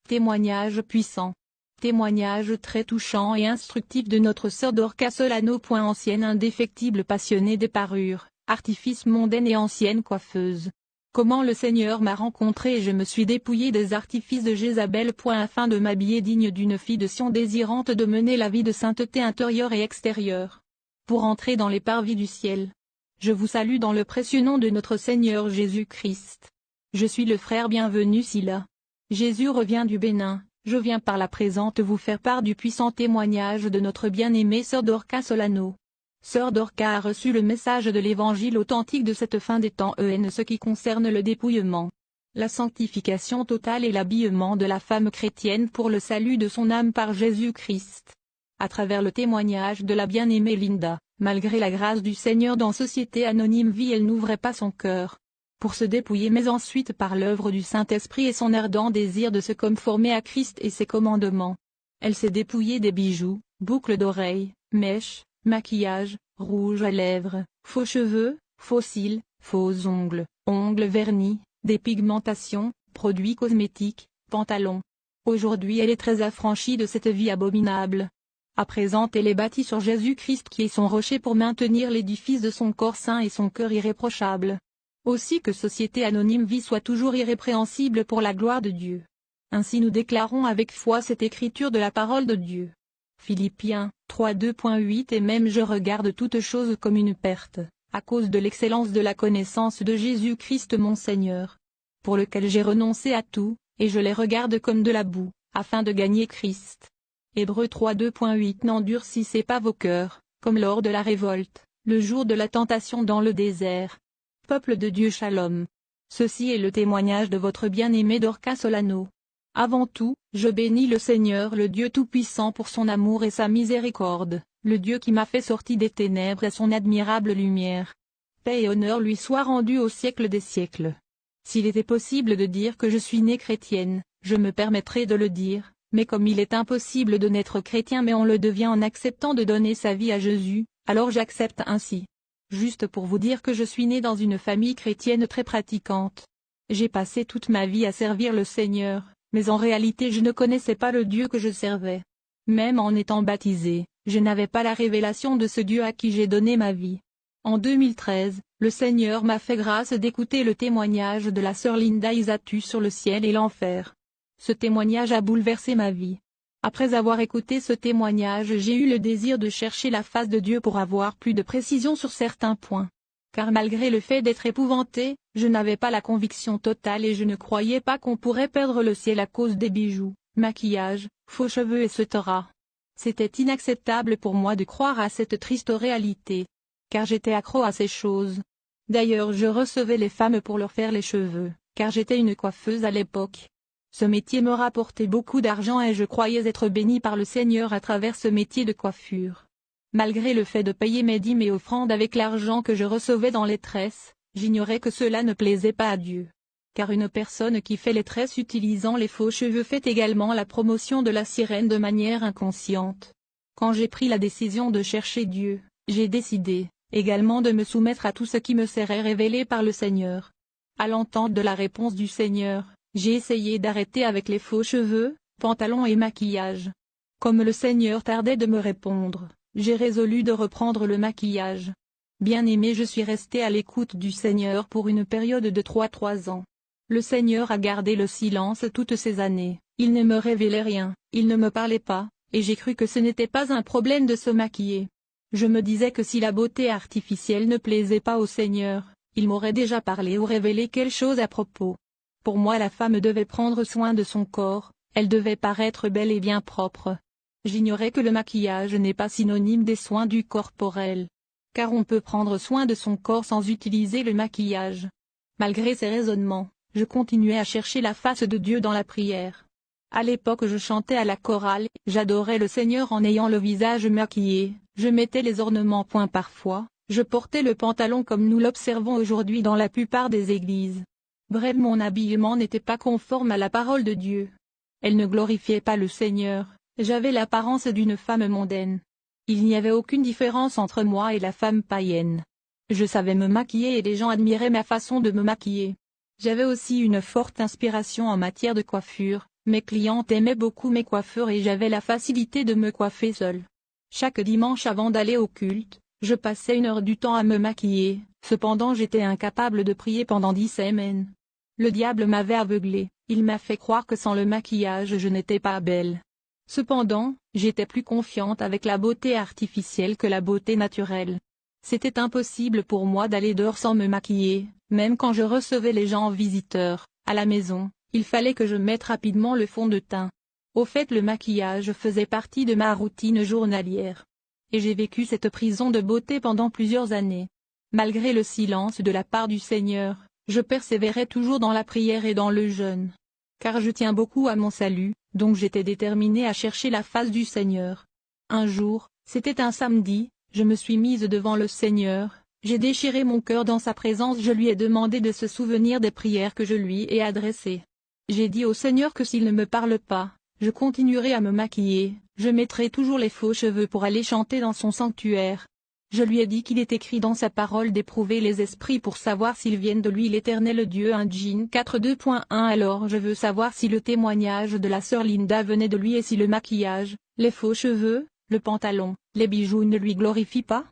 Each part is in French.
Témoignage puissant. Témoignage très touchant et instructif de notre sœur Dorcas Solano. Ancienne indéfectible passionnée des parures, artifices mondaines et ancienne coiffeuse. Comment le Seigneur m'a rencontrée et je me suis dépouillée des artifices de Jézabel. Afin de m'habiller digne d'une fille de Sion désirante de mener la vie de sainteté intérieure et extérieure. Pour entrer dans les parvis du ciel. Je vous salue dans le précieux nom de notre Seigneur Jésus-Christ. Je suis le frère bienvenu Sila. Jésus revient du Bénin. Je viens par la présente vous faire part du puissant témoignage de notre bien-aimée sœur Dorcas Solano. Sœur Dorcas a reçu le message de l'évangile authentique de cette fin des temps ce qui concerne le dépouillement, la sanctification totale et l'habillement de la femme chrétienne pour le salut de son âme par Jésus-Christ. À travers le témoignage de la bien-aimée Linda, malgré la grâce du Seigneur dans Société Anonyme Vie, elle n'ouvrait pas son cœur pour se dépouiller, mais ensuite par l'œuvre du Saint-Esprit et son ardent désir de se conformer à Christ et ses commandements. Elle s'est dépouillée des bijoux, boucles d'oreilles, mèches, maquillage, rouge à lèvres, faux cheveux, faux cils, faux ongles, ongles vernis, dépigmentation, produits cosmétiques, pantalons. Aujourd'hui elle est très affranchie de cette vie abominable. À présent elle est bâtie sur Jésus-Christ qui est son rocher pour maintenir l'édifice de son corps saint et son cœur irréprochable. Aussi que Société Anonyme Vie soit toujours irrépréhensible pour la gloire de Dieu. Ainsi nous déclarons avec foi cette écriture de la parole de Dieu. Philippiens 3:2.8 Et même je regarde toutes choses comme une perte, à cause de l'excellence de la connaissance de Jésus-Christ mon Seigneur, pour lequel j'ai renoncé à tout, et je les regarde comme de la boue, afin de gagner Christ. Hébreux 3:2.8 N'endurcissez pas vos cœurs, comme lors de la révolte, le jour de la tentation dans le désert. Peuple de Dieu Shalom. Ceci est le témoignage de votre bien-aimée Dorcas Solano. Avant tout, je bénis le Seigneur le Dieu Tout-Puissant pour son amour et sa miséricorde, le Dieu qui m'a fait sortir des ténèbres à son admirable lumière. Paix et honneur lui soient rendus au siècle des siècles. S'il était possible de dire que je suis née chrétienne, je me permettrais de le dire, mais comme il est impossible de naître chrétien mais on le devient en acceptant de donner sa vie à Jésus, alors j'accepte ainsi. Juste pour vous dire que je suis née dans une famille chrétienne très pratiquante. J'ai passé toute ma vie à servir le Seigneur, mais en réalité je ne connaissais pas le Dieu que je servais. Même en étant baptisée, je n'avais pas la révélation de ce Dieu à qui j'ai donné ma vie. En 2013, le Seigneur m'a fait grâce d'écouter le témoignage de la sœur Linda Isatu sur le ciel et l'enfer. Ce témoignage a bouleversé ma vie. Après avoir écouté ce témoignage, j'ai eu le désir de chercher la face de Dieu pour avoir plus de précision sur certains points. Car malgré le fait d'être épouvantée, je n'avais pas la conviction totale et je ne croyais pas qu'on pourrait perdre le ciel à cause des bijoux, maquillage, faux cheveux etc. C'était inacceptable pour moi de croire à cette triste réalité. Car j'étais accro à ces choses. D'ailleurs je recevais les femmes pour leur faire les cheveux, car j'étais une coiffeuse à l'époque. Ce métier me rapportait beaucoup d'argent et je croyais être bénie par le Seigneur à travers ce métier de coiffure. Malgré le fait de payer mes dîmes et offrandes avec l'argent que je recevais dans les tresses, j'ignorais que cela ne plaisait pas à Dieu. Car une personne qui fait les tresses utilisant les faux cheveux fait également la promotion de la sirène de manière inconsciente. Quand j'ai pris la décision de chercher Dieu, j'ai décidé, également de me soumettre à tout ce qui me serait révélé par le Seigneur. À l'entente de la réponse du Seigneur, j'ai essayé d'arrêter avec les faux cheveux, pantalons et maquillage. Comme le Seigneur tardait de me répondre, j'ai résolu de reprendre le maquillage. Bien-aimé, je suis resté à l'écoute du Seigneur pour une période de 3 ans. Le Seigneur a gardé le silence toutes ces années, il ne me révélait rien, il ne me parlait pas, et j'ai cru que ce n'était pas un problème de se maquiller. Je me disais que si la beauté artificielle ne plaisait pas au Seigneur, il m'aurait déjà parlé ou révélé quelque chose à propos. Pour moi la femme devait prendre soin de son corps, elle devait paraître belle et bien propre. J'ignorais que le maquillage n'est pas synonyme des soins du corporel. Car on peut prendre soin de son corps sans utiliser le maquillage. Malgré ces raisonnements, je continuais à chercher la face de Dieu dans la prière. À l'époque je chantais à la chorale, j'adorais le Seigneur en ayant le visage maquillé, je mettais les ornements point parfois, je portais le pantalon comme nous l'observons aujourd'hui dans la plupart des églises. Bref, mon habillement n'était pas conforme à la parole de Dieu. Elle ne glorifiait pas le Seigneur, j'avais l'apparence d'une femme mondaine. Il n'y avait aucune différence entre moi et la femme païenne. Je savais me maquiller et les gens admiraient ma façon de me maquiller. J'avais aussi une forte inspiration en matière de coiffure, Mes clientes aimaient beaucoup mes coiffures et j'avais la facilité de me coiffer seule. Chaque dimanche avant d'aller au culte, je passais 1 heure du temps à me maquiller, cependant j'étais incapable de prier pendant 10 semaines. Le diable m'avait aveuglée, il m'a fait croire que sans le maquillage je n'étais pas belle. Cependant, j'étais plus confiante avec la beauté artificielle que la beauté naturelle. C'était impossible pour moi d'aller dehors sans me maquiller, même quand je recevais les gens visiteurs, à la maison, il fallait que je mette rapidement le fond de teint. Au fait, le maquillage faisait partie de ma routine journalière. Et j'ai vécu cette prison de beauté pendant plusieurs années. Malgré le silence de la part du Seigneur, je persévérais toujours dans la prière et dans le jeûne. Car je tiens beaucoup à mon salut, donc j'étais déterminée à chercher la face du Seigneur. Un jour, c'était un samedi, je me suis mise devant le Seigneur, j'ai déchiré mon cœur dans sa présence, je lui ai demandé de se souvenir des prières que je lui ai adressées. J'ai dit au Seigneur que s'il ne me parle pas, je continuerai à me maquiller, je mettrai toujours les faux cheveux pour aller chanter dans son sanctuaire. Je lui ai dit qu'il est écrit dans sa parole d'éprouver les esprits pour savoir s'ils viennent de lui l'Éternel Dieu. 1 Jean 4:2.1. Alors je veux savoir si le témoignage de la sœur Linda venait de lui et si le maquillage, les faux cheveux, le pantalon, les bijoux ne lui glorifient pas.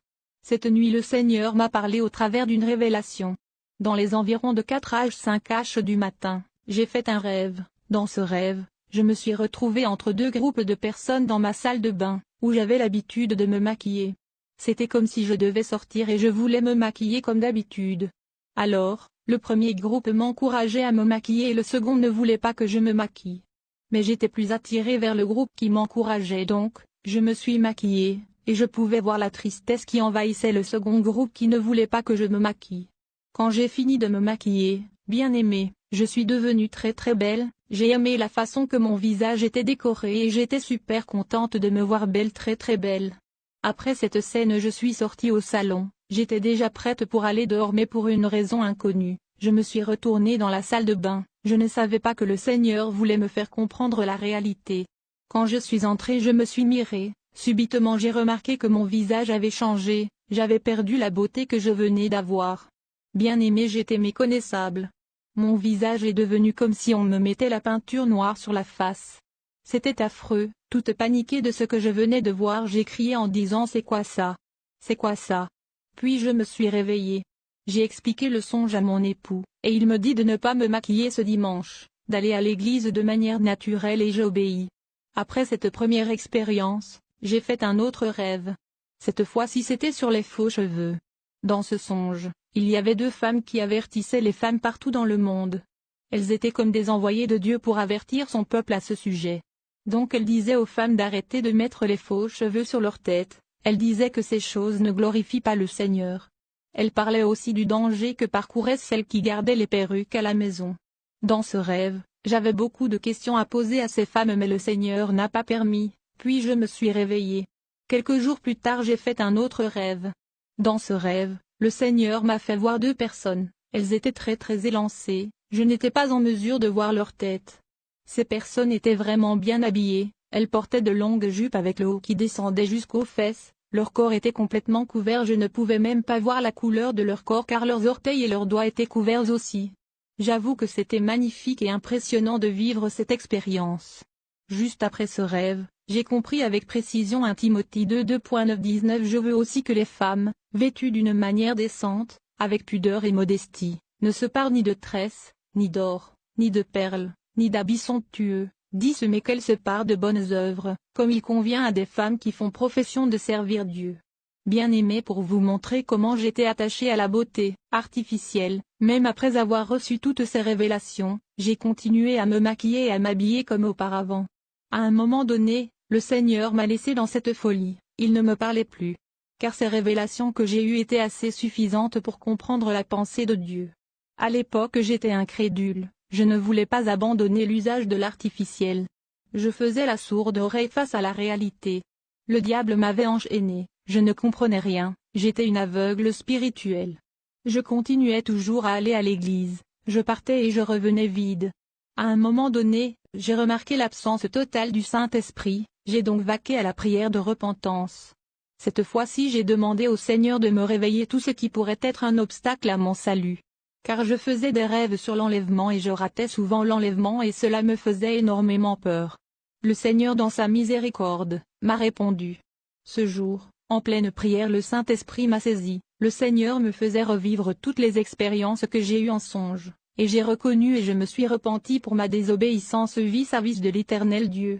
Cette nuit le Seigneur m'a parlé au travers d'une révélation. Dans les environs de 4h-5h du matin, j'ai fait un rêve. Dans ce rêve, je me suis retrouvée entre 2 groupes de personnes dans ma salle de bain, où j'avais l'habitude de me maquiller. C'était comme si je devais sortir et je voulais me maquiller comme d'habitude. Alors, le premier groupe m'encourageait à me maquiller et le second ne voulait pas que je me maquille. Mais j'étais plus attirée vers le groupe qui m'encourageait, donc, je me suis maquillée, et je pouvais voir la tristesse qui envahissait le second groupe qui ne voulait pas que je me maquille. Quand j'ai fini de me maquiller, bien aimée, je suis devenue très très belle, j'ai aimé la façon que mon visage était décoré et j'étais super contente de me voir belle, très très belle. Après cette scène je suis sortie au salon, j'étais déjà prête pour aller dehors mais pour une raison inconnue, je me suis retournée dans la salle de bain, je ne savais pas que le Seigneur voulait me faire comprendre la réalité. Quand je suis entrée je me suis mirée, subitement j'ai remarqué que mon visage avait changé, j'avais perdu la beauté que je venais d'avoir. Bien aimée, j'étais méconnaissable. Mon visage est devenu comme si on me mettait la peinture noire sur la face. C'était affreux, toute paniquée de ce que je venais de voir, j'ai crié en disant « C'est quoi ça? C'est quoi ça ?» Puis je me suis réveillée. J'ai expliqué le songe à mon époux, et il me dit de ne pas me maquiller ce dimanche, d'aller à l'église de manière naturelle et j'obéis. Après cette première expérience, j'ai fait un autre rêve. Cette fois-ci c'était sur les faux cheveux. Dans ce songe, il y avait 2 femmes qui avertissaient les femmes partout dans le monde. Elles étaient comme des envoyées de Dieu pour avertir son peuple à ce sujet. Donc elles disaient aux femmes d'arrêter de mettre les faux cheveux sur leur tête, elles disaient que ces choses ne glorifient pas le Seigneur. Elles parlaient aussi du danger que parcouraient celles qui gardaient les perruques à la maison. Dans ce rêve, j'avais beaucoup de questions à poser à ces femmes mais le Seigneur n'a pas permis, puis je me suis réveillée. Quelques jours plus tard j'ai fait un autre rêve. Dans ce rêve, le Seigneur m'a fait voir 2 personnes, elles étaient très très élancées, je n'étais pas en mesure de voir leur tête. Ces personnes étaient vraiment bien habillées, elles portaient de longues jupes avec le haut qui descendait jusqu'aux fesses, leur corps était complètement couvert, je ne pouvais même pas voir la couleur de leur corps car leurs orteils et leurs doigts étaient couverts aussi. J'avoue que c'était magnifique et impressionnant de vivre cette expérience. Juste après ce rêve, j'ai compris avec précision 1 Timothée 2:2.9-19. Je veux aussi que les femmes, vêtues d'une manière décente, avec pudeur et modestie, ne se parent ni de tresses, ni d'or, ni de perles, ni d'habits somptueux, 10 mais qu'elles se parent de bonnes œuvres, comme il convient à des femmes qui font profession de servir Dieu. Bien-aimée, pour vous montrer comment j'étais attachée à la beauté artificielle, même après avoir reçu toutes ces révélations, j'ai continué à me maquiller et à m'habiller comme auparavant. À un moment donné, le Seigneur m'a laissé dans cette folie, il ne me parlait plus. Car ces révélations que j'ai eues étaient assez suffisantes pour comprendre la pensée de Dieu. À l'époque j'étais incrédule, je ne voulais pas abandonner l'usage de l'artificiel. Je faisais la sourde oreille face à la réalité. Le diable m'avait enchaînée, je ne comprenais rien, j'étais une aveugle spirituelle. Je continuais toujours à aller à l'église, je partais et je revenais vide. À un moment donné, j'ai remarqué l'absence totale du Saint-Esprit, j'ai donc vaqué à la prière de repentance. Cette fois-ci j'ai demandé au Seigneur de me réveiller tout ce qui pourrait être un obstacle à mon salut. car je faisais des rêves sur l'enlèvement et je ratais souvent l'enlèvement et cela me faisait énormément peur. Le Seigneur dans sa miséricorde, m'a répondu. Ce jour, en pleine prière le Saint-Esprit m'a saisi, le Seigneur me faisait revivre toutes les expériences que j'ai eues en songe, et j'ai reconnu et je me suis repenti pour ma désobéissance vis-à-vis de l'Éternel Dieu.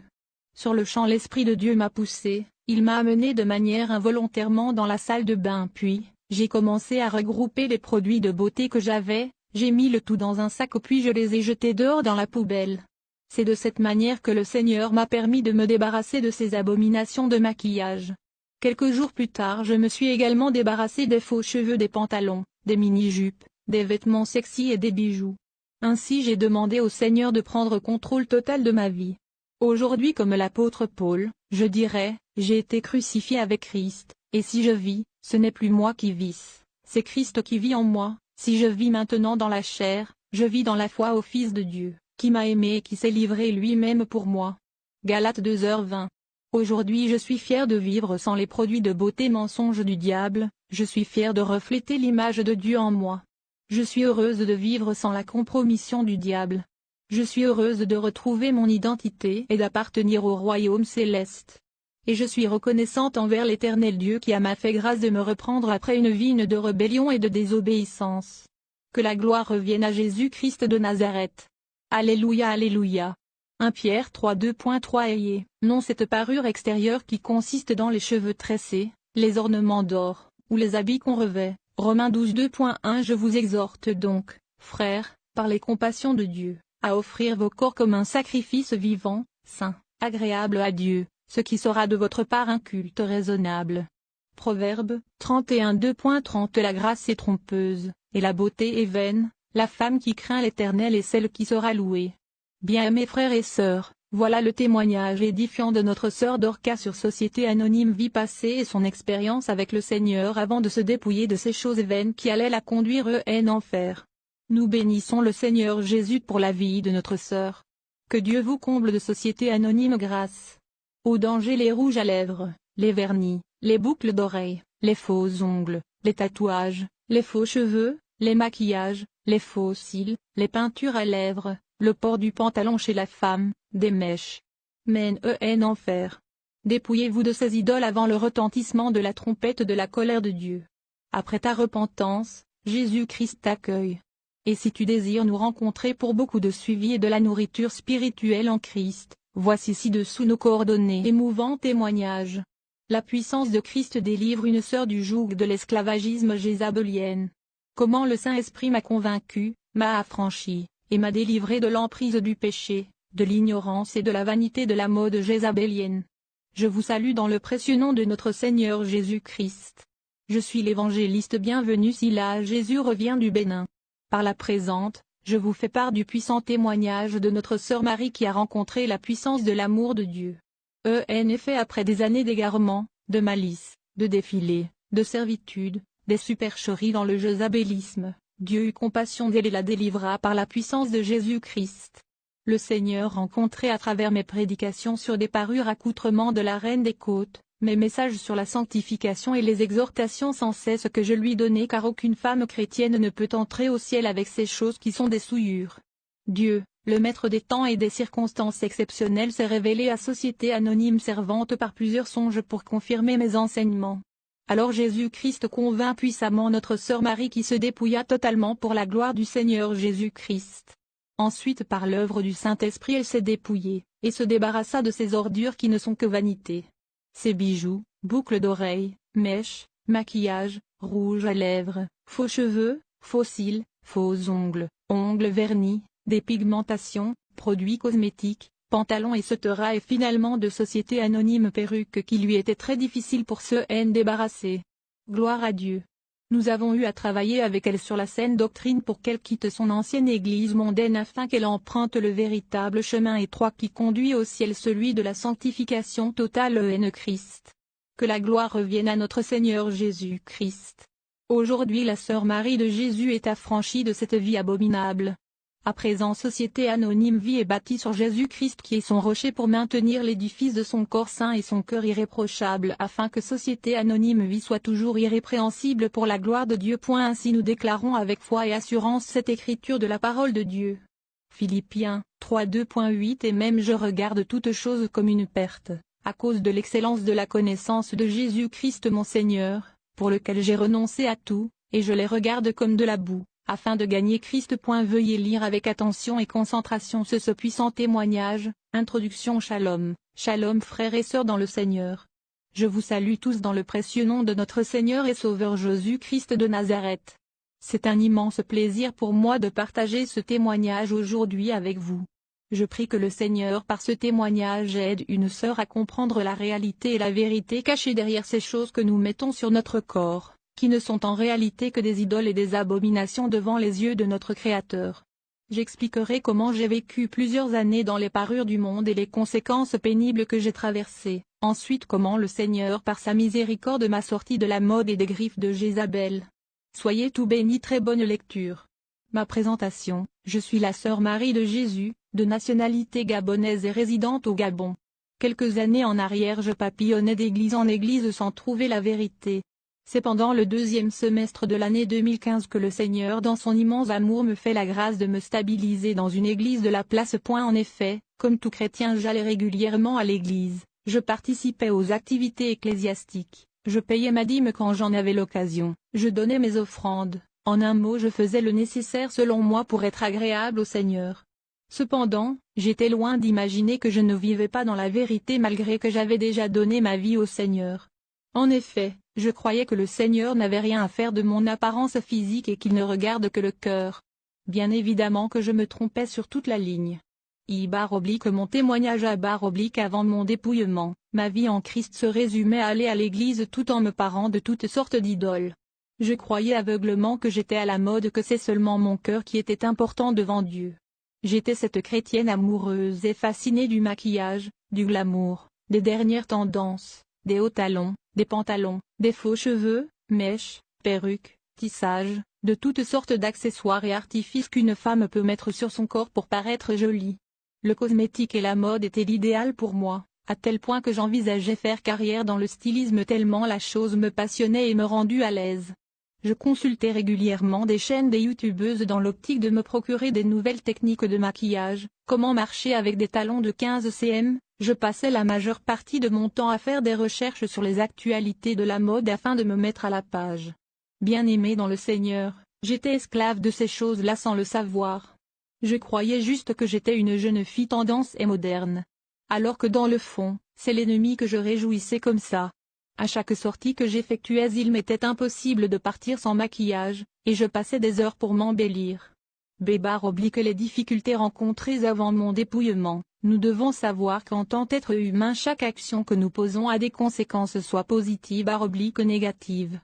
Sur le champ l'Esprit de Dieu m'a poussé, il m'a amené de manière involontairement dans la salle de bain puis, j'ai commencé à regrouper les produits de beauté que j'avais, j'ai mis le tout dans un sac puis je les ai jetés dehors dans la poubelle. C'est de cette manière que le Seigneur m'a permis de me débarrasser de ces abominations de maquillage. Quelques jours plus tard je me suis également débarrassé des faux cheveux, des pantalons, des mini-jupes, des vêtements sexy et des bijoux. Ainsi j'ai demandé au Seigneur de prendre contrôle total de ma vie. Aujourd'hui comme l'apôtre Paul, je dirais, j'ai été crucifié avec Christ, et si je vis, ce n'est plus moi qui vis, c'est Christ qui vit en moi, si je vis maintenant dans la chair, je vis dans la foi au Fils de Dieu, qui m'a aimé et qui s'est livré lui-même pour moi. Galates 2h20. Aujourd'hui je suis fier de vivre sans les produits de beauté mensonges du diable, je suis fier de refléter l'image de Dieu en moi. Je suis heureuse de vivre sans la compromission du diable. Je suis heureuse de retrouver mon identité et d'appartenir au royaume céleste. Et je suis reconnaissante envers l'Éternel Dieu qui m'a fait grâce de me reprendre après une vie de rébellion et de désobéissance. Que la gloire revienne à Jésus-Christ de Nazareth. Alléluia, alléluia. 1 Pierre 3 2.3 Ayez, non cette parure extérieure qui consiste dans les cheveux tressés, les ornements d'or, ou les habits qu'on revêt. Romains 12 2.1 Je vous exhorte donc, frères, par les compassions de Dieu, à offrir vos corps comme un sacrifice vivant, saint, agréable à Dieu, ce qui sera de votre part un culte raisonnable. Proverbe 31 2.30 La grâce est trompeuse, et la beauté est vaine, la femme qui craint l'Éternel est celle qui sera louée. Bien-aimés frères et sœurs, voilà le témoignage édifiant de notre sœur Dorcas sur Société Anonyme Vie Passée et son expérience avec le Seigneur avant de se dépouiller de ces choses vaines qui allaient la conduire en enfer. Nous bénissons le Seigneur Jésus pour la vie de notre sœur. Que Dieu vous comble de Société Anonyme grâce. Au danger les rouges à lèvres, les vernis, les boucles d'oreilles, les faux ongles, les tatouages, les faux cheveux, les maquillages, les faux cils, les peintures à lèvres, le port du pantalon chez la femme, des mèches. Mène en enfer. Dépouillez-vous de ces idoles avant le retentissement de la trompette de la colère de Dieu. Après ta repentance, Jésus-Christ t'accueille. Et si tu désires nous rencontrer pour beaucoup de suivi et de la nourriture spirituelle en Christ, voici ci-dessous nos coordonnées. Émouvant témoignage. La puissance de Christ délivre une sœur du joug de l'esclavagisme jézabélienne. Comment le Saint-Esprit m'a convaincu, m'a affranchi, et m'a délivré de l'emprise du péché, de l'ignorance et de la vanité de la mode jézabélienne. Je vous salue dans le précieux nom de notre Seigneur Jésus-Christ. Je suis l'évangéliste bienvenu si là Jésus revient du Bénin. Par la présente, je vous fais part du puissant témoignage de notre sœur Marie qui a rencontré la puissance de l'amour de Dieu. En effet après des années d'égarement, de malice, de défilé, de servitude, des supercheries dans le jézabélisme, Dieu eut compassion d'elle et la délivra par la puissance de Jésus-Christ. Le Seigneur rencontrait à travers mes prédications sur des parures accoutrements de la Reine des Côtes, mes messages sur la sanctification et les exhortations sans cesse que je lui donnais car aucune femme chrétienne ne peut entrer au ciel avec ces choses qui sont des souillures. Dieu, le maître des temps et des circonstances exceptionnelles s'est révélé à Société Anonyme servante par plusieurs songes pour confirmer mes enseignements. Alors Jésus-Christ convainc puissamment notre sœur Marie qui se dépouilla totalement pour la gloire du Seigneur Jésus-Christ. Ensuite par l'œuvre du Saint-Esprit elle s'est dépouillée, et se débarrassa de ces ordures qui ne sont que vanité. Ses bijoux, boucles d'oreilles, mèches, maquillage, rouge à lèvres, faux cheveux, faux cils, faux ongles, ongles vernis, dépigmentation, produits cosmétiques, pantalons etc. et finalement de Société Anonyme perruque qui lui était très difficile pour se débarrasser. Gloire à Dieu. Nous avons eu à travailler avec elle sur la saine doctrine pour qu'elle quitte son ancienne église mondaine afin qu'elle emprunte le véritable chemin étroit qui conduit au ciel, celui de la sanctification totale en Christ. Que la gloire revienne à notre Seigneur Jésus-Christ. Aujourd'hui la sœur Marie de Jésus est affranchie de cette vie abominable. À présent Société Anonyme Vie est bâtie sur Jésus-Christ qui est son rocher pour maintenir l'édifice de son corps saint et son cœur irréprochable afin que Société Anonyme Vie soit toujours irrépréhensible pour la gloire de Dieu. Ainsi nous déclarons avec foi et assurance cette écriture de la parole de Dieu. Philippiens 3:2.8 Et même je regarde toutes choses comme une perte, à cause de l'excellence de la connaissance de Jésus-Christ mon Seigneur, pour lequel j'ai renoncé à tout, et je les regarde comme de la boue, afin de gagner Christ. Veuillez lire avec attention et concentration ce puissant témoignage. Introduction. Shalom, shalom frères et sœurs dans le Seigneur. Je vous salue tous dans le précieux nom de notre Seigneur et Sauveur Jésus-Christ de Nazareth. C'est un immense plaisir pour moi de partager ce témoignage aujourd'hui avec vous. Je prie que le Seigneur par ce témoignage aide une sœur à comprendre la réalité et la vérité cachée derrière ces choses que nous mettons sur notre corps, qui ne sont en réalité que des idoles et des abominations devant les yeux de notre Créateur. J'expliquerai comment j'ai vécu plusieurs années dans les parures du monde et les conséquences pénibles que j'ai traversées, ensuite comment le Seigneur par sa miséricorde m'a sorti de la mode et des griffes de Jézabel. Soyez tout bénis. Très bonne lecture. Ma présentation, je suis la sœur Marie de Jésus, de nationalité gabonaise et résidente au Gabon. Quelques années en arrière je papillonnais d'église en église sans trouver la vérité. C'est pendant le deuxième semestre de l'année 2015 que le Seigneur dans son immense amour me fait la grâce de me stabiliser dans une église de la place. En effet, comme tout chrétien j'allais régulièrement à l'église, je participais aux activités ecclésiastiques, je payais ma dîme quand j'en avais l'occasion, je donnais mes offrandes, en un mot je faisais le nécessaire selon moi pour être agréable au Seigneur. Cependant, j'étais loin d'imaginer que je ne vivais pas dans la vérité malgré que j'avais déjà donné ma vie au Seigneur. En effet, je croyais que le Seigneur n'avait rien à faire de mon apparence physique et qu'il ne regarde que le cœur. Bien évidemment que je me trompais sur toute la ligne. Mon témoignage avant mon dépouillement, ma vie en Christ se résumait à aller à l'église tout en me parant de toutes sortes d'idoles. Je croyais aveuglement que j'étais à la mode, que c'est seulement mon cœur qui était important devant Dieu. J'étais cette chrétienne amoureuse et fascinée du maquillage, du glamour, des dernières tendances, des hauts talons, des pantalons, des faux cheveux, mèches, perruques, tissages, de toutes sortes d'accessoires et artifices qu'une femme peut mettre sur son corps pour paraître jolie. Le cosmétique et la mode étaient l'idéal pour moi, à tel point que j'envisageais faire carrière dans le stylisme tellement la chose me passionnait et me rendait à l'aise. Je consultais régulièrement des chaînes des youtubeuses dans l'optique de me procurer des nouvelles techniques de maquillage, comment marcher avec des talons de 15 cm. Je passais la majeure partie de mon temps à faire des recherches sur les actualités de la mode afin de me mettre à la page. Bien-aimée dans le Seigneur, j'étais esclave de ces choses-là sans le savoir. Je croyais juste que j'étais une jeune fille tendance et moderne. Alors que dans le fond, c'est l'ennemi que je réjouissais comme ça. À chaque sortie que j'effectuais il m'était impossible de partir sans maquillage, et je passais des heures pour m'embellir. Les difficultés rencontrées avant mon dépouillement. Nous devons savoir qu'en tant qu'être humain chaque action que nous posons a des conséquences soit positives que négatives.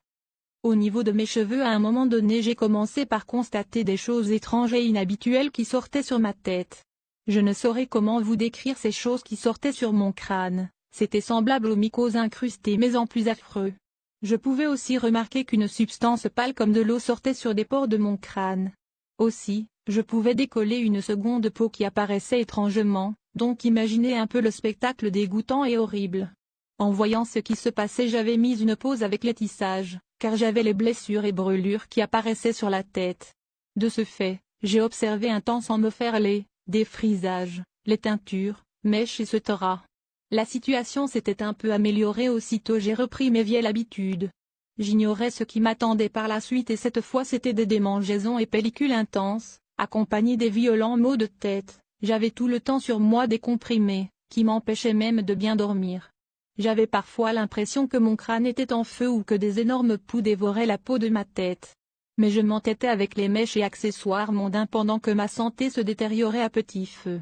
Au niveau de mes cheveux à un moment donné j'ai commencé par constater des choses étranges et inhabituelles qui sortaient sur ma tête. Je ne saurais comment vous décrire ces choses qui sortaient sur mon crâne, c'était semblable aux mycoses incrustées mais en plus affreux. Je pouvais aussi remarquer qu'une substance pâle comme de l'eau sortait sur des pores de mon crâne. Aussi, je pouvais décoller une seconde peau qui apparaissait étrangement, donc imaginez un peu le spectacle dégoûtant et horrible. En voyant ce qui se passait j'avais mis une pause avec les tissages, car j'avais les blessures et brûlures qui apparaissaient sur la tête. De ce fait, j'ai observé un temps sans me faire les défrisages, les teintures, mèches etc. La situation s'était un peu améliorée aussitôt j'ai repris mes vieilles habitudes. J'ignorais ce qui m'attendait par la suite et cette fois c'était des démangeaisons et pellicules intenses, accompagnées des violents maux de tête. J'avais tout le temps sur moi des comprimés, qui m'empêchaient même de bien dormir. J'avais parfois l'impression que mon crâne était en feu ou que des énormes poux dévoraient la peau de ma tête. Mais je m'entêtais avec les mèches et accessoires mondains pendant que ma santé se détériorait à petit feu.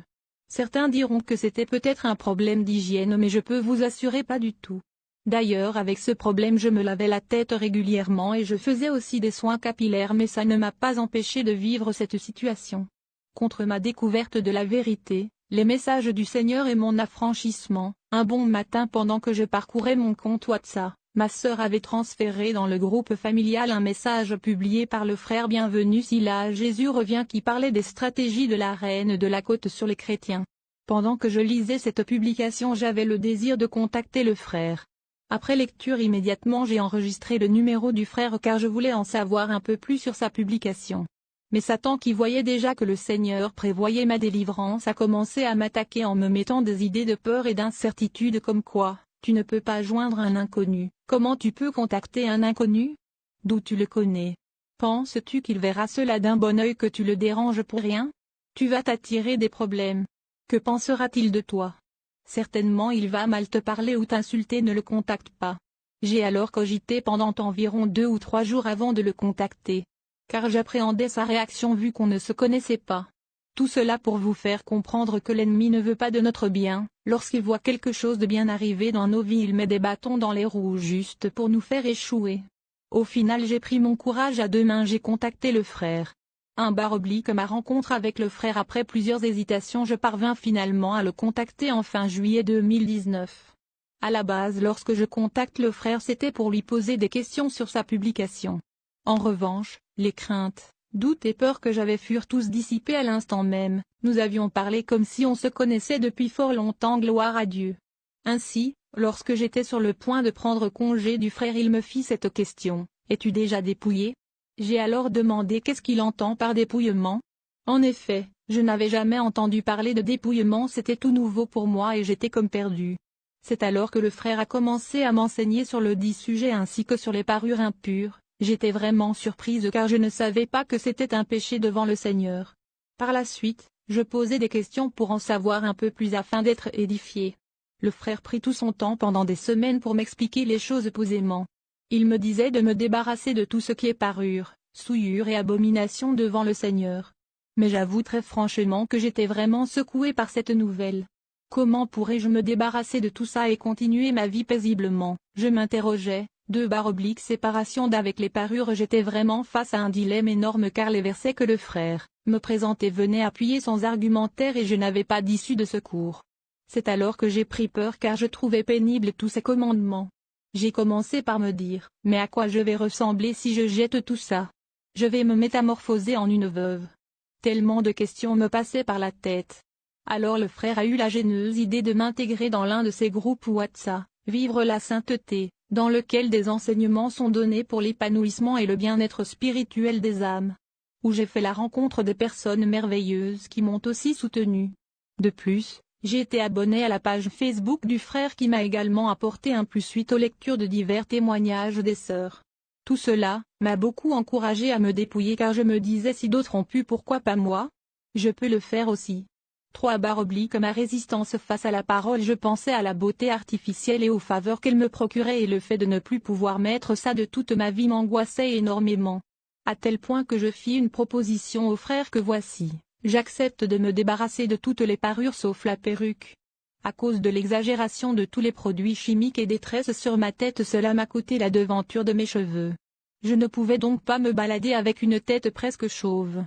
Certains diront que c'était peut-être un problème d'hygiène mais je peux vous assurer pas du tout. D'ailleurs avec ce problème je me lavais la tête régulièrement et je faisais aussi des soins capillaires mais ça ne m'a pas empêché de vivre cette situation. Contre ma découverte de la vérité, les messages du Seigneur et mon affranchissement, un bon matin pendant que je parcourais mon compte WhatsApp, Ma sœur avait transféré dans le groupe familial un message publié par le frère Bienvenu si là Jésus revient qui parlait des stratégies de la reine de la côte sur les chrétiens. Pendant que je lisais cette publication, j'avais le désir de contacter le frère. Après lecture, immédiatement j'ai enregistré le numéro du frère car je voulais en savoir un peu plus sur sa publication. Mais Satan, qui voyait déjà que le Seigneur prévoyait ma délivrance, a commencé à m'attaquer en me mettant des idées de peur et d'incertitude comme quoi, tu ne peux pas joindre un inconnu. Comment tu peux contacter un inconnu? D'où tu le connais? Penses-tu qu'il verra cela d'un bon œil que tu le déranges pour rien? Tu vas t'attirer des problèmes. Que pensera-t-il de toi? Certainement il va mal te parler ou t'insulter, ne le contacte pas. J'ai alors cogité pendant environ 2 ou 3 jours avant de le contacter. Car j'appréhendais sa réaction vu qu'on ne se connaissait pas. Tout cela pour vous faire comprendre que l'ennemi ne veut pas de notre bien. Lorsqu'il voit quelque chose de bien arriver dans nos vies, il met des bâtons dans les roues juste pour nous faire échouer. Au final, j'ai pris mon courage à 2 mains, j'ai contacté le frère. Ma rencontre avec le frère. Après plusieurs hésitations, je parvins finalement à le contacter en fin juillet 2019. À la base, lorsque je contacte le frère, c'était pour lui poser des questions sur sa publication. En revanche, les craintes, doutes et peurs que j'avais furent tous dissipés à l'instant même. Nous avions parlé comme si on se connaissait depuis fort longtemps, gloire à Dieu. Ainsi, lorsque j'étais sur le point de prendre congé du frère, il me fit cette question: es-tu déjà dépouillé? J'ai alors demandé qu'est-ce qu'il entend par dépouillement. En effet, je n'avais jamais entendu parler de dépouillement, c'était tout nouveau pour moi et j'étais comme perdu. C'est alors que le frère a commencé à m'enseigner sur le dit sujet ainsi que sur les parures impures. J'étais vraiment surprise car je ne savais pas que c'était un péché devant le Seigneur. Par la suite, je posais des questions pour en savoir un peu plus afin d'être édifié. Le frère prit tout son temps pendant des semaines pour m'expliquer les choses posément. Il me disait de me débarrasser de tout ce qui est parure, souillure et abomination devant le Seigneur. Mais j'avoue très franchement que j'étais vraiment secoué par cette nouvelle. Comment pourrais-je me débarrasser de tout ça et continuer ma vie paisiblement? Je m'interrogeais. Séparation d'avec les parures. J'étais vraiment face à un dilemme énorme car les versets que le frère me présentait venaient appuyer sans argumentaire et je n'avais pas d'issue de secours. C'est alors que j'ai pris peur car je trouvais pénibles tous ces commandements. J'ai commencé par me dire, mais à quoi je vais ressembler si je jette tout ça? Je vais me métamorphoser en une veuve. Tellement de questions me passaient par la tête. Alors le frère a eu la génieuse idée de m'intégrer dans l'un de ses groupes WhatsApp, Vivre la sainteté, dans lequel des enseignements sont donnés pour l'épanouissement et le bien-être spirituel des âmes. Où j'ai fait la rencontre de personnes merveilleuses qui m'ont aussi soutenu. De plus, j'ai été abonné à la page Facebook du frère qui m'a également apporté un plus suite aux lectures de divers témoignages des sœurs. Tout cela m'a beaucoup encouragé à me dépouiller car je me disais si d'autres ont pu, pourquoi pas moi? Je peux le faire aussi. Ma résistance face à la parole. Je pensais à la beauté artificielle et aux faveurs qu'elle me procurait et le fait de ne plus pouvoir mettre ça de toute ma vie m'angoissait énormément. À tel point que je fis une proposition au frère que voici, j'accepte de me débarrasser de toutes les parures sauf la perruque. À cause de l'exagération de tous les produits chimiques et des tresses sur ma tête, cela m'a coûté la devanture de mes cheveux. Je ne pouvais donc pas me balader avec une tête presque chauve.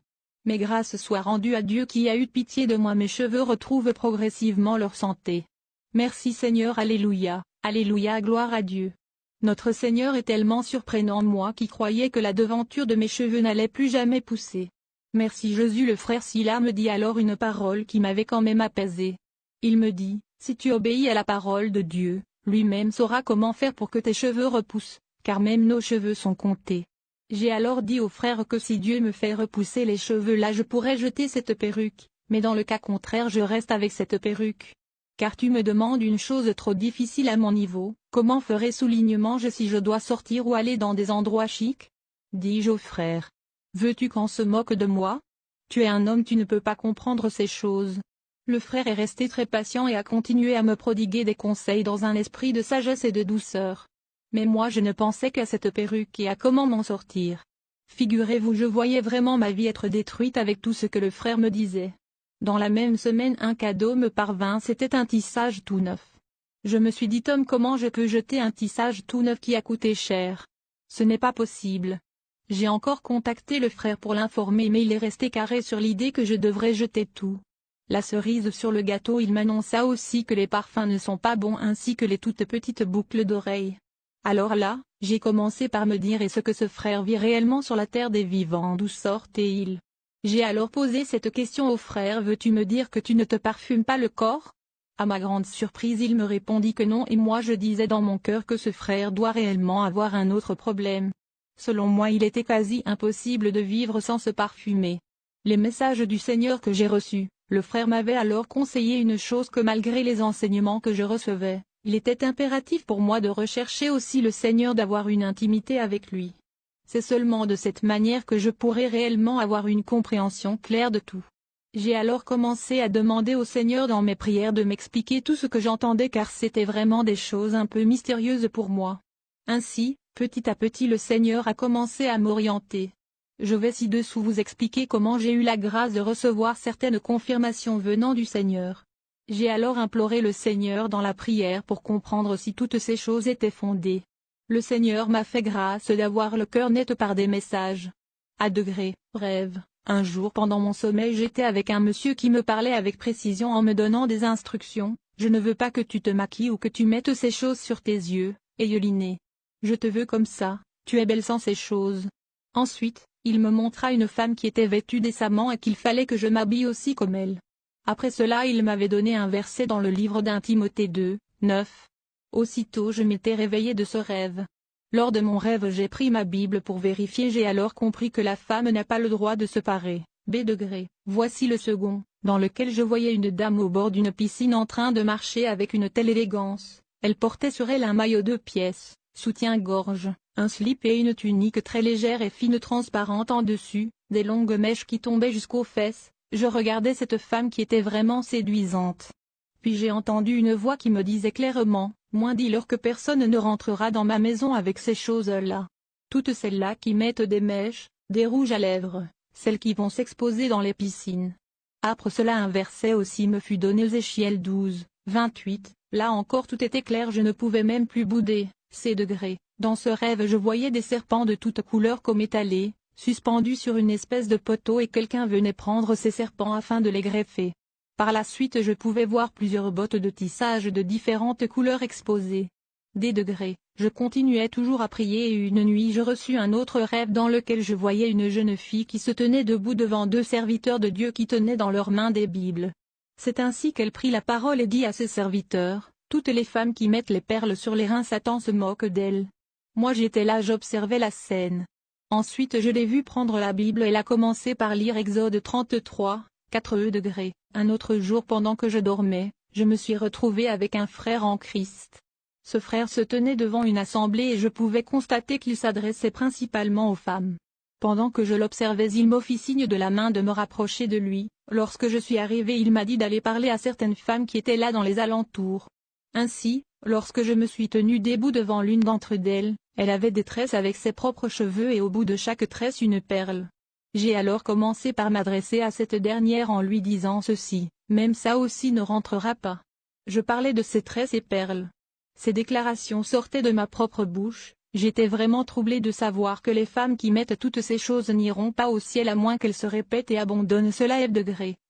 Mais grâce soit rendue à Dieu qui a eu pitié de moi, mes cheveux retrouvent progressivement leur santé. Merci Seigneur, alléluia, alléluia, gloire à Dieu. Notre Seigneur est tellement surprenant, moi qui croyais que la devanture de mes cheveux n'allait plus jamais pousser. Merci Jésus. Le frère Sila me dit alors une parole qui m'avait quand même apaisé. Il me dit, si tu obéis à la parole de Dieu, lui-même saura comment faire pour que tes cheveux repoussent, car même nos cheveux sont comptés. J'ai alors dit au frère que si Dieu me fait repousser les cheveux là, je pourrais jeter cette perruque, mais dans le cas contraire je reste avec cette perruque. Car tu me demandes une chose trop difficile à mon niveau, comment ferai soulignement-je si je dois sortir ou aller dans des endroits chics? Dis-je au frère. Veux-tu qu'on se moque de moi? Tu es un homme, tu ne peux pas comprendre ces choses. Le frère est resté très patient et a continué à me prodiguer des conseils dans un esprit de sagesse et de douceur. Mais moi je ne pensais qu'à cette perruque et à comment m'en sortir. Figurez-vous, je voyais vraiment ma vie être détruite avec tout ce que le frère me disait. Dans la même semaine un cadeau me parvint, c'était un tissage tout neuf. Je me suis dit, Tom, comment je peux jeter un tissage tout neuf qui a coûté cher? Ce n'est pas possible. J'ai encore contacté le frère pour l'informer mais il est resté carré sur l'idée que je devrais jeter tout. La cerise sur le gâteau, il m'annonça aussi que les parfums ne sont pas bons ainsi que les toutes petites boucles d'oreilles. Alors là, j'ai commencé par me dire est-ce que ce frère vit réellement sur la terre des vivants, d'où sortait-il? J'ai alors posé cette question au frère, veux-tu me dire que tu ne te parfumes pas le corps? À ma grande surprise il me répondit que non et moi je disais dans mon cœur que ce frère doit réellement avoir un autre problème. Selon moi il était quasi impossible de vivre sans se parfumer. Les messages du Seigneur que j'ai reçus, le frère m'avait alors conseillé une chose que malgré les enseignements que je recevais, il était impératif pour moi de rechercher aussi le Seigneur, d'avoir une intimité avec lui. C'est seulement de cette manière que je pourrai réellement avoir une compréhension claire de tout. J'ai alors commencé à demander au Seigneur dans mes prières de m'expliquer tout ce que j'entendais car c'était vraiment des choses un peu mystérieuses pour moi. Ainsi, petit à petit le Seigneur a commencé à m'orienter. Je vais ci-dessous vous expliquer comment j'ai eu la grâce de recevoir certaines confirmations venant du Seigneur. J'ai alors imploré le Seigneur dans la prière pour comprendre si toutes ces choses étaient fondées. Le Seigneur m'a fait grâce d'avoir le cœur net par des messages. À degrés, rêves. Un jour pendant mon sommeil j'étais avec un monsieur qui me parlait avec précision en me donnant des instructions. Je ne veux pas que tu te maquilles ou que tu mettes ces choses sur tes yeux, Eyeline. Je te veux comme ça, tu es belle sans ces choses. Ensuite, il me montra une femme qui était vêtue décemment et qu'il fallait que je m'habille aussi comme elle. Après cela il m'avait donné un verset dans le livre d'1 Timothée 2, 9. Aussitôt je m'étais réveillée de ce rêve. Lors de mon rêve j'ai pris ma Bible pour vérifier, j'ai alors compris que la femme n'a pas le droit de se parer. B. Voici le second, dans lequel je voyais une dame au bord d'une piscine en train de marcher avec une telle élégance. Elle portait sur elle un maillot 2 pièces, soutien-gorge, un slip et une tunique très légère et fine transparente en dessus, des longues mèches qui tombaient jusqu'aux fesses. Je regardais cette femme qui était vraiment séduisante. Puis j'ai entendu une voix qui me disait clairement, moins dis-leur que personne ne rentrera dans ma maison avec ces choses-là. Toutes celles-là qui mettent des mèches, des rouges à lèvres, celles qui vont s'exposer dans les piscines. Après cela un verset aussi me fut donné, Ézéchiel 12, 28, là encore tout était clair, je ne pouvais même plus bouder, C. Dans ce rêve je voyais des serpents de toutes couleurs comme étalés, suspendus sur une espèce de poteau et quelqu'un venait prendre ces serpents afin de les greffer. Par la suite je pouvais voir plusieurs bottes de tissage de différentes couleurs exposées. D. Je continuais toujours à prier et une nuit je reçus un autre rêve dans lequel je voyais une jeune fille qui se tenait debout devant 2 serviteurs de Dieu qui tenaient dans leurs mains des Bibles. C'est ainsi qu'elle prit la parole et dit à ses serviteurs, « Toutes les femmes qui mettent les perles sur les reins, Satan se moque d'elles. » Moi j'étais là, j'observais la scène. Ensuite je l'ai vue prendre la Bible et elle a commencé par lire Exode 33, 4 degrés. Un autre jour pendant que je dormais, je me suis retrouvée avec un frère en Christ. Ce frère se tenait devant une assemblée et je pouvais constater qu'il s'adressait principalement aux femmes. Pendant que je l'observais il me fit signe de la main de me rapprocher de lui. Lorsque je suis arrivée il m'a dit d'aller parler à certaines femmes qui étaient là dans les alentours. Ainsi, lorsque je me suis tenue debout devant l'une d'entre elles, elle avait des tresses avec ses propres cheveux et au bout de chaque tresse une perle. J'ai alors commencé par m'adresser à cette dernière en lui disant ceci, même ça aussi ne rentrera pas. Je parlais de ces tresses et perles. Ces déclarations sortaient de ma propre bouche, j'étais vraiment troublée de savoir que les femmes qui mettent toutes ces choses n'iront pas au ciel à moins qu'elles se répètent et abandonnent cela.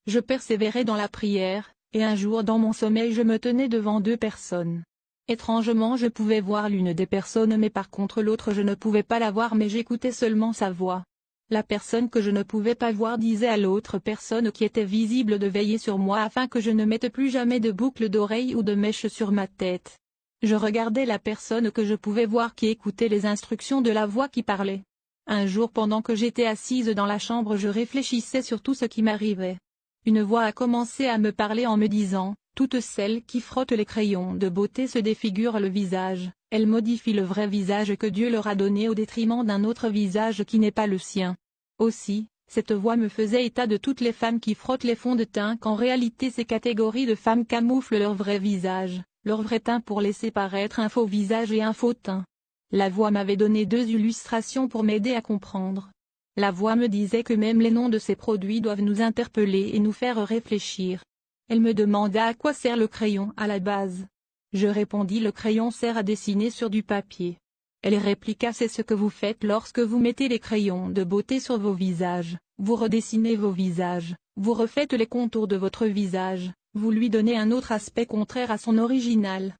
Je persévérais dans la prière, et un jour dans mon sommeil je me tenais devant 2 personnes. Étrangement je pouvais voir l'une des personnes mais par contre l'autre je ne pouvais pas la voir mais j'écoutais seulement sa voix. La personne que je ne pouvais pas voir disait à l'autre personne qui était visible de veiller sur moi afin que je ne mette plus jamais de boucles d'oreilles ou de mèches sur ma tête. Je regardais la personne que je pouvais voir qui écoutait les instructions de la voix qui parlait. Un jour pendant que j'étais assise dans la chambre je réfléchissais sur tout ce qui m'arrivait. Une voix a commencé à me parler en me disant, « Toutes celles qui frottent les crayons de beauté se défigurent le visage, elles modifient le vrai visage que Dieu leur a donné au détriment d'un autre visage qui n'est pas le sien. » Aussi, cette voix me faisait état de toutes les femmes qui frottent les fonds de teint qu'en réalité ces catégories de femmes camouflent leur vrai visage, leur vrai teint pour laisser paraître un faux visage et un faux teint. La voix m'avait donné 2 illustrations pour m'aider à comprendre. La voix me disait que même les noms de ces produits doivent nous interpeller et nous faire réfléchir. Elle me demanda à quoi sert le crayon à la base. Je répondis le crayon sert à dessiner sur du papier. Elle répliqua c'est ce que vous faites lorsque vous mettez les crayons de beauté sur vos visages, vous redessinez vos visages, vous refaites les contours de votre visage, vous lui donnez un autre aspect contraire à son original.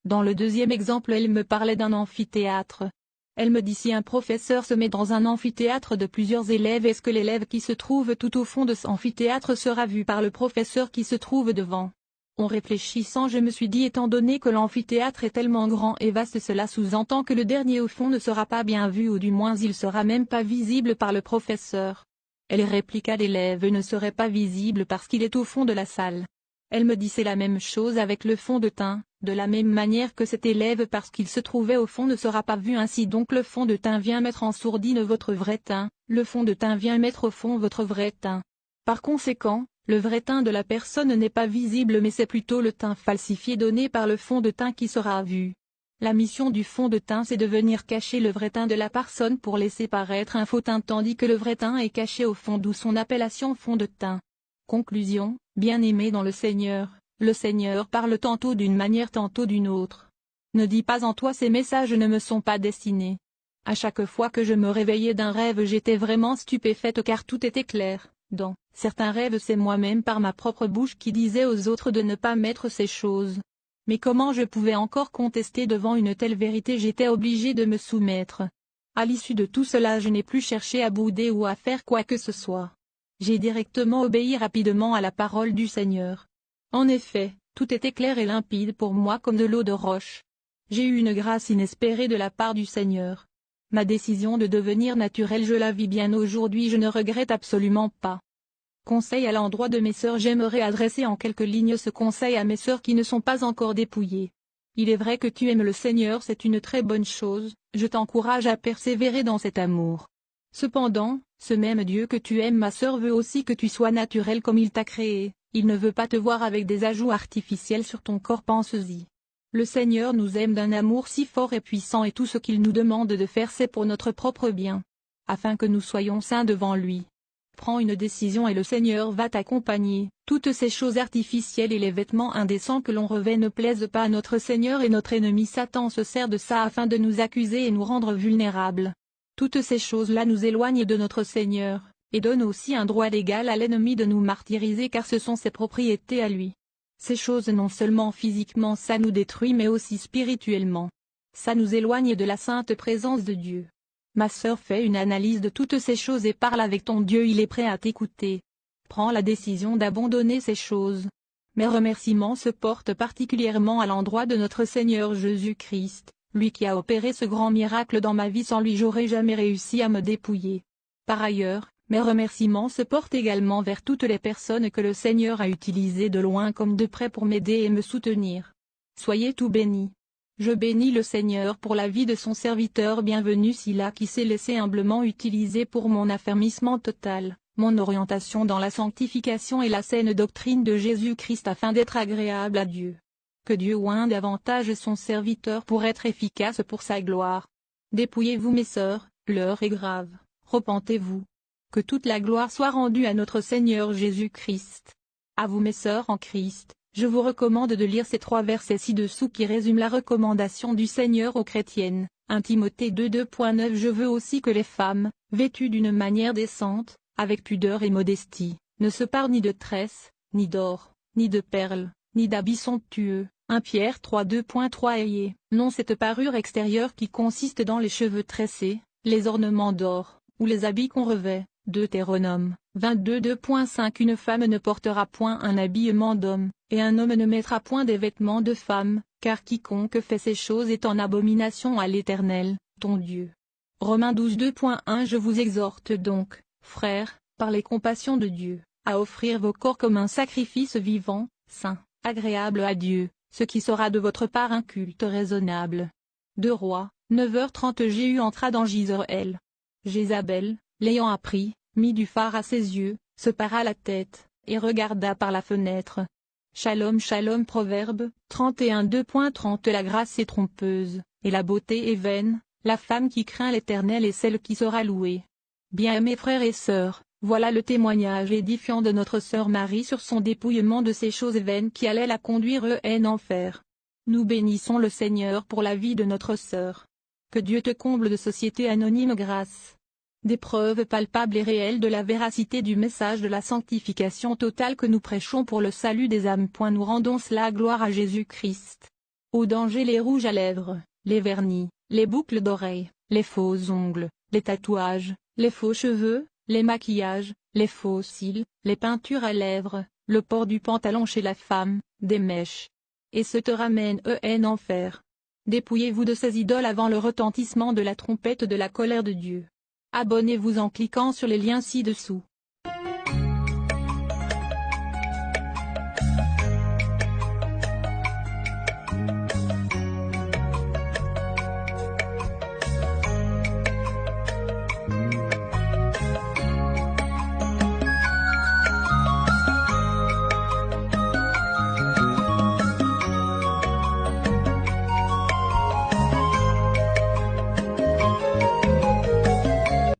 Dans le deuxième exemple, elle me parlait d'un amphithéâtre. Elle me dit: si un professeur se met dans un amphithéâtre de plusieurs élèves, est-ce que l'élève qui se trouve tout au fond de cet amphithéâtre sera vu par le professeur qui se trouve devant? En réfléchissant, je me suis dit: étant donné que l'amphithéâtre est tellement grand et vaste, cela sous-entend que le dernier au fond ne sera pas bien vu, ou du moins il sera même pas visible par le professeur. Elle répliqua: l'élève ne serait pas visible parce qu'il est au fond de la salle. Elle me dit: c'est la même chose avec le fond de teint, de la même manière que cet élève parce qu'il se trouvait au fond ne sera pas vu, ainsi donc le fond de teint vient mettre en sourdine votre vrai teint, le fond de teint vient mettre au fond votre vrai teint. Par conséquent, le vrai teint de la personne n'est pas visible, mais c'est plutôt le teint falsifié donné par le fond de teint qui sera vu. La mission du fond de teint, c'est de venir cacher le vrai teint de la personne pour laisser paraître un faux teint, tandis que le vrai teint est caché au fond, d'où son appellation fond de teint. Conclusion: bien-aimé dans le Seigneur parle tantôt d'une manière tantôt d'une autre. Ne dis pas en toi: ces messages ne me sont pas destinés. À chaque fois que je me réveillais d'un rêve, j'étais vraiment stupéfaite car tout était clair. Dans certains rêves, c'est moi-même par ma propre bouche qui disais aux autres de ne pas mettre ces choses. Mais comment je pouvais encore contester devant une telle vérité? J'étais obligée de me soumettre. À l'issue de tout cela, je n'ai plus cherché à bouder ou à faire quoi que ce soit. J'ai directement obéi rapidement à la parole du Seigneur. En effet, tout était clair et limpide pour moi comme de l'eau de roche. J'ai eu une grâce inespérée de la part du Seigneur. Ma décision de devenir naturelle, je la vis bien aujourd'hui, je ne regrette absolument pas. Conseil à l'endroit de mes sœurs: j'aimerais adresser en quelques lignes ce conseil à mes sœurs qui ne sont pas encore dépouillées. Il est vrai que tu aimes le Seigneur, c'est une très bonne chose, je t'encourage à persévérer dans cet amour. Cependant, ce même Dieu que tu aimes, ma sœur, veut aussi que tu sois naturelle comme il t'a créée. Il ne veut pas te voir avec des ajouts artificiels sur ton corps, pense-y. Le Seigneur nous aime d'un amour si fort et puissant, et tout ce qu'il nous demande de faire, c'est pour notre propre bien, afin que nous soyons saints devant lui. Prends une décision et le Seigneur va t'accompagner. Toutes ces choses artificielles et les vêtements indécents que l'on revêt ne plaisent pas à notre Seigneur, et notre ennemi Satan se sert de ça afin de nous accuser et nous rendre vulnérables. Toutes ces choses-là nous éloignent de notre Seigneur, et donnent aussi un droit légal à l'ennemi de nous martyriser, car ce sont ses propriétés à lui. Ces choses, non seulement physiquement ça nous détruit, mais aussi spirituellement. Ça nous éloigne de la sainte présence de Dieu. Ma sœur, fais une analyse de toutes ces choses et parle avec ton Dieu, il est prêt à t'écouter. Prends la décision d'abandonner ces choses. Mes remerciements se portent particulièrement à l'endroit de notre Seigneur Jésus-Christ, lui qui a opéré ce grand miracle dans ma vie. Sans lui, j'aurais jamais réussi à me dépouiller. Par ailleurs, mes remerciements se portent également vers toutes les personnes que le Seigneur a utilisées de loin comme de près pour m'aider et me soutenir. Soyez tout bénis. Je bénis le Seigneur pour la vie de son serviteur bienvenu Sila, qui s'est laissé humblement utiliser pour mon affermissement total, mon orientation dans la sanctification et la saine doctrine de Jésus-Christ, afin d'être agréable à Dieu. Que Dieu oigne davantage son serviteur pour être efficace pour sa gloire. Dépouillez-vous mes sœurs, l'heure est grave, repentez-vous. Que toute la gloire soit rendue à notre Seigneur Jésus-Christ. À vous mes sœurs en Christ, je vous recommande de lire ces 3 versets ci-dessous qui résument la recommandation du Seigneur aux chrétiennes. 1 Timothée 2:2.9. Je veux aussi que les femmes, vêtues d'une manière décente, avec pudeur et modestie, ne se parent ni de tresses, ni d'or, ni de perles, ni d'habits somptueux. 1 Pierre 3:2.3. Ayez non cette parure extérieure qui consiste dans les cheveux tressés, les ornements d'or, ou les habits qu'on revêt. Deutéronome 22:2.5. Une femme ne portera point un habillement d'homme, et un homme ne mettra point des vêtements de femme, car quiconque fait ces choses est en abomination à l'Éternel, ton Dieu. Romains 12:2.1. Je vous exhorte donc, frères, par les compassions de Dieu, à offrir vos corps comme un sacrifice vivant, saint, agréable à Dieu, ce qui sera de votre part un culte raisonnable. 2 Rois 9h30. Jéhu entra dans Gisraël. Jézabel, l'ayant appris, mit du fard à ses yeux, se para la tête, et regarda par la fenêtre. Shalom shalom. Proverbe 31:2.30. La grâce est trompeuse, et la beauté est vaine, la femme qui craint l'Éternel est celle qui sera louée. Bien mes frères et sœurs, voilà le témoignage édifiant de notre sœur Marie sur son dépouillement de ces choses vaines qui allaient la conduire en enfer. Nous bénissons le Seigneur pour la vie de notre sœur. Que Dieu te comble de société anonyme grâce. Des preuves palpables et réelles de la véracité du message de la sanctification totale que nous prêchons pour le salut des âmes. Nous rendons cela gloire à Jésus-Christ. Au danger les rouges à lèvres, les vernis, les boucles d'oreilles, les faux ongles, les tatouages, les faux cheveux, les maquillages, les faux cils, les peintures à lèvres, le port du pantalon chez la femme, des mèches. Et ce te ramène en enfer. Dépouillez-vous de ces idoles avant le retentissement de la trompette de la colère de Dieu. Abonnez-vous en cliquant sur les liens ci-dessous.